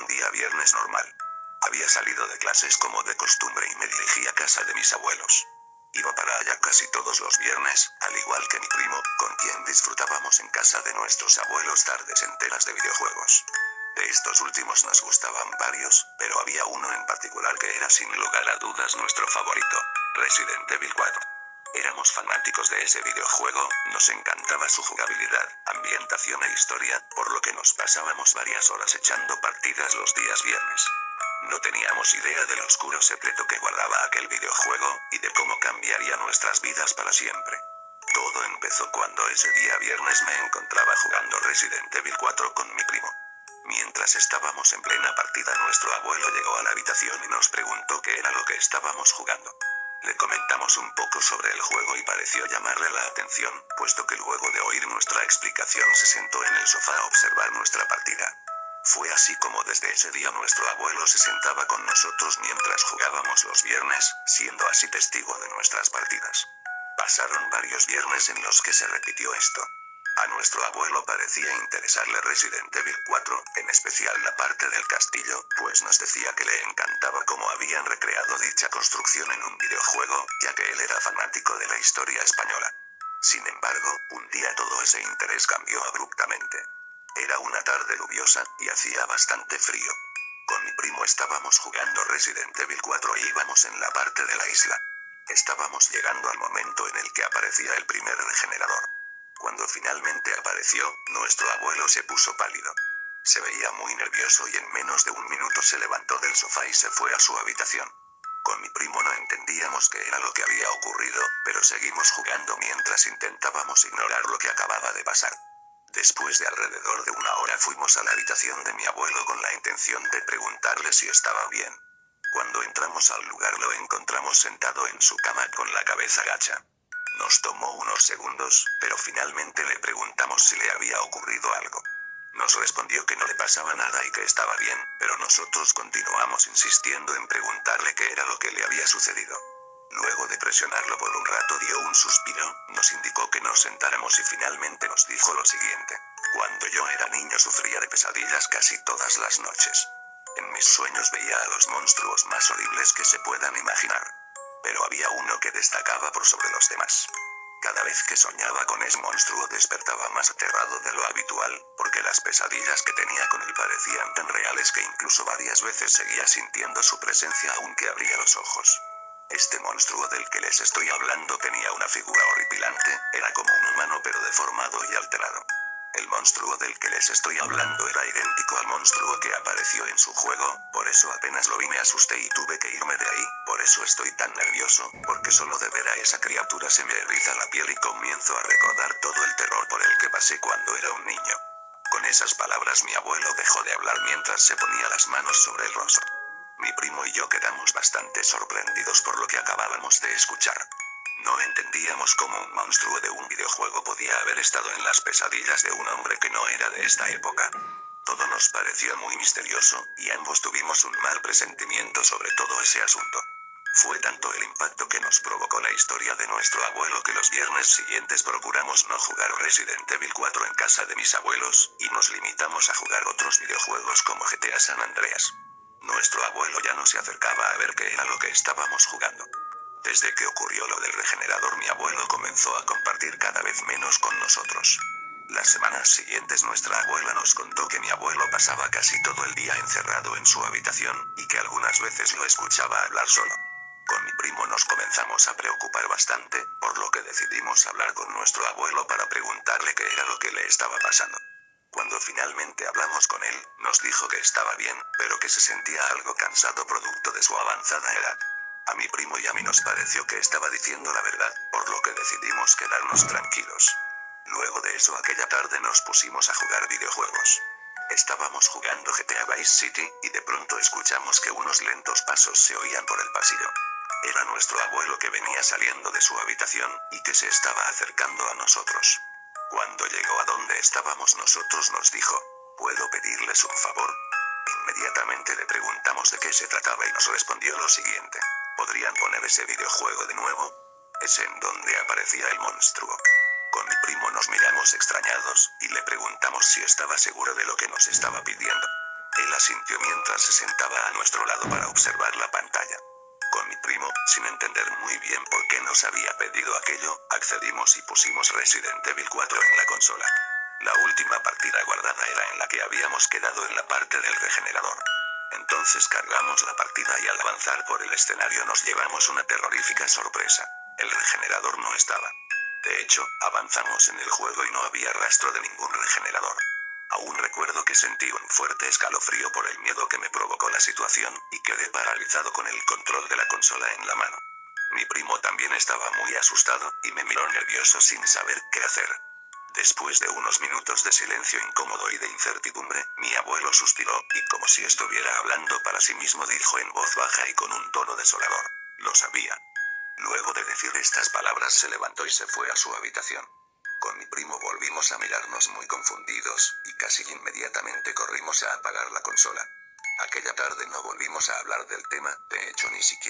un día viernes normal. Había salido de clases como de costumbre y me dirigí a casa de mis abuelos. Iba para allá casi todos los viernes, al igual que mi primo, con quien disfrutábamos en casa de nuestros abuelos tardes enteras de videojuegos. De estos últimos nos gustaban varios, pero había uno en particular que era sin lugar a dudas nuestro favorito, Resident Evil 4. Éramos fanáticos de ese videojuego, nos encantaba su jugabilidad, ambientación e historia, por lo que nos pasábamos varias horas echando partidas los días viernes. No teníamos idea del oscuro secreto que guardaba aquel videojuego, y de cómo cambiaría nuestras vidas para siempre. Todo empezó cuando ese día viernes me encontraba jugando Resident Evil 4 con mi primo. Mientras estábamos en plena partida, nuestro abuelo llegó a la habitación y nos preguntó qué era lo que estábamos jugando. Le comentamos un poco sobre el juego y pareció llamarle la atención, puesto que luego de oír nuestra explicación se sentó en el sofá a observar nuestra partida. Fue así como desde ese día nuestro abuelo se sentaba con nosotros mientras jugábamos los viernes, siendo así testigo de nuestras partidas. Pasaron varios viernes en los que se repitió esto. A nuestro abuelo parecía interesarle Resident Evil 4, en especial la parte del castillo, pues nos decía que le encantaba cómo habían recreado dicha construcción en un videojuego, ya que él era fanático de la historia española. Sin embargo, un día todo ese interés cambió abruptamente. Era una tarde lluviosa, y hacía bastante frío. Con mi primo estábamos jugando Resident Evil 4 e íbamos en la parte de la isla. Estábamos llegando al momento en el que aparecía el primer regenerador. Cuando finalmente apareció, nuestro abuelo se puso pálido. Se veía muy nervioso y en menos de un minuto se levantó del sofá y se fue a su habitación. Con mi primo no entendíamos qué era lo que había ocurrido, pero seguimos jugando mientras intentábamos ignorar lo que acababa de pasar. Después de alrededor de una hora fuimos a la habitación de mi abuelo con la intención de preguntarle si estaba bien. Cuando entramos al lugar lo encontramos sentado en su cama con la cabeza gacha. Nos tomó unos segundos, pero finalmente le preguntamos si le había ocurrido algo. Nos respondió que no le pasaba nada y que estaba bien, pero nosotros continuamos insistiendo en preguntarle qué era lo que le había sucedido. Luego de presionarlo por un rato dio un suspiro, nos indicó que nos sentáramos y finalmente nos dijo lo siguiente: cuando yo era niño sufría de pesadillas casi todas las noches. En mis sueños veía a los monstruos más horribles que se puedan imaginar. Pero había uno que destacaba por sobre los demás. Cada vez que soñaba con ese monstruo despertaba más aterrado de lo habitual, porque las pesadillas que tenía con él parecían tan reales que incluso varias veces seguía sintiendo su presencia aunque abría los ojos. Este monstruo del que les estoy hablando tenía una figura horripilante, era como un humano pero deformado y alterado. El monstruo del que les estoy hablando era idéntico al monstruo que apareció en su juego, por eso apenas lo vi me asusté y tuve que irme de ahí, por eso estoy tan nervioso, porque solo de ver a esa criatura se me eriza la piel y comienzo a recordar todo el terror por el que pasé cuando era un niño. Con esas palabras mi abuelo dejó de hablar mientras se ponía las manos sobre el rostro. Mi primo y yo quedamos bastante sorprendidos por lo que acabábamos de escuchar. No entendíamos cómo un monstruo de un videojuego podía haber estado en las pesadillas de un hombre que no era de esta época. Todo nos pareció muy misterioso, y ambos tuvimos un mal presentimiento sobre todo ese asunto. Fue tanto el impacto que nos provocó la historia de nuestro abuelo que los viernes siguientes procuramos no jugar Resident Evil 4 en casa de mis abuelos, y nos limitamos a jugar otros videojuegos como GTA San Andreas. Nuestro abuelo ya no se acercaba a ver qué era lo que estábamos jugando. Desde que ocurrió lo del regenerador mi abuelo comenzó a compartir cada vez menos con nosotros. Las semanas siguientes nuestra abuela nos contó que mi abuelo pasaba casi todo el día encerrado en su habitación, y que algunas veces lo escuchaba hablar solo. Con mi primo nos comenzamos a preocupar bastante, por lo que decidimos hablar con nuestro abuelo para preguntarle qué era lo que le estaba pasando. Cuando finalmente hablamos con él, nos dijo que estaba bien, pero que se sentía algo cansado producto de su avanzada edad. A mi primo y a mí nos pareció que estaba diciendo la verdad, por lo que decidimos quedarnos tranquilos. Luego de eso aquella tarde nos pusimos a jugar videojuegos. Estábamos jugando GTA Vice City, y de pronto escuchamos que unos lentos pasos se oían por el pasillo. Era nuestro abuelo que venía saliendo de su habitación, y que se estaba acercando a nosotros. Cuando llegó a donde estábamos nosotros nos dijo: ¿puedo pedirles un favor? Inmediatamente le preguntamos de qué se trataba y nos respondió lo siguiente: ¿podrían poner ese videojuego de nuevo? Es en donde aparecía el monstruo. Con mi primo nos miramos extrañados, y le preguntamos si estaba seguro de lo que nos estaba pidiendo. Él asintió mientras se sentaba a nuestro lado para observar la pantalla. Con mi primo, sin entender muy bien por qué nos había pedido aquello, accedimos y pusimos Resident Evil 4 en la consola. La última partida guardada era en la que habíamos quedado en la parte del regenerador. Entonces cargamos la partida y al avanzar por el escenario nos llevamos una terrorífica sorpresa. El regenerador no estaba. De hecho, avanzamos en el juego y no había rastro de ningún regenerador. Aún recuerdo que sentí un fuerte escalofrío por el miedo que me provocó la situación, y quedé paralizado con el control de la consola en la mano. Mi primo también estaba muy asustado, y me miró nervioso sin saber qué hacer. Después de unos minutos de silencio incómodo y de incertidumbre, mi abuelo suspiró, y como si estuviera hablando para sí mismo dijo en voz baja y con un tono desolador: «Lo sabía». Luego de decir estas palabras se levantó y se fue a su habitación. Con mi primo volvimos a mirarnos muy confundidos, y casi inmediatamente corrimos a apagar la consola. Aquella tarde no volvimos a hablar del tema, de hecho ni siquiera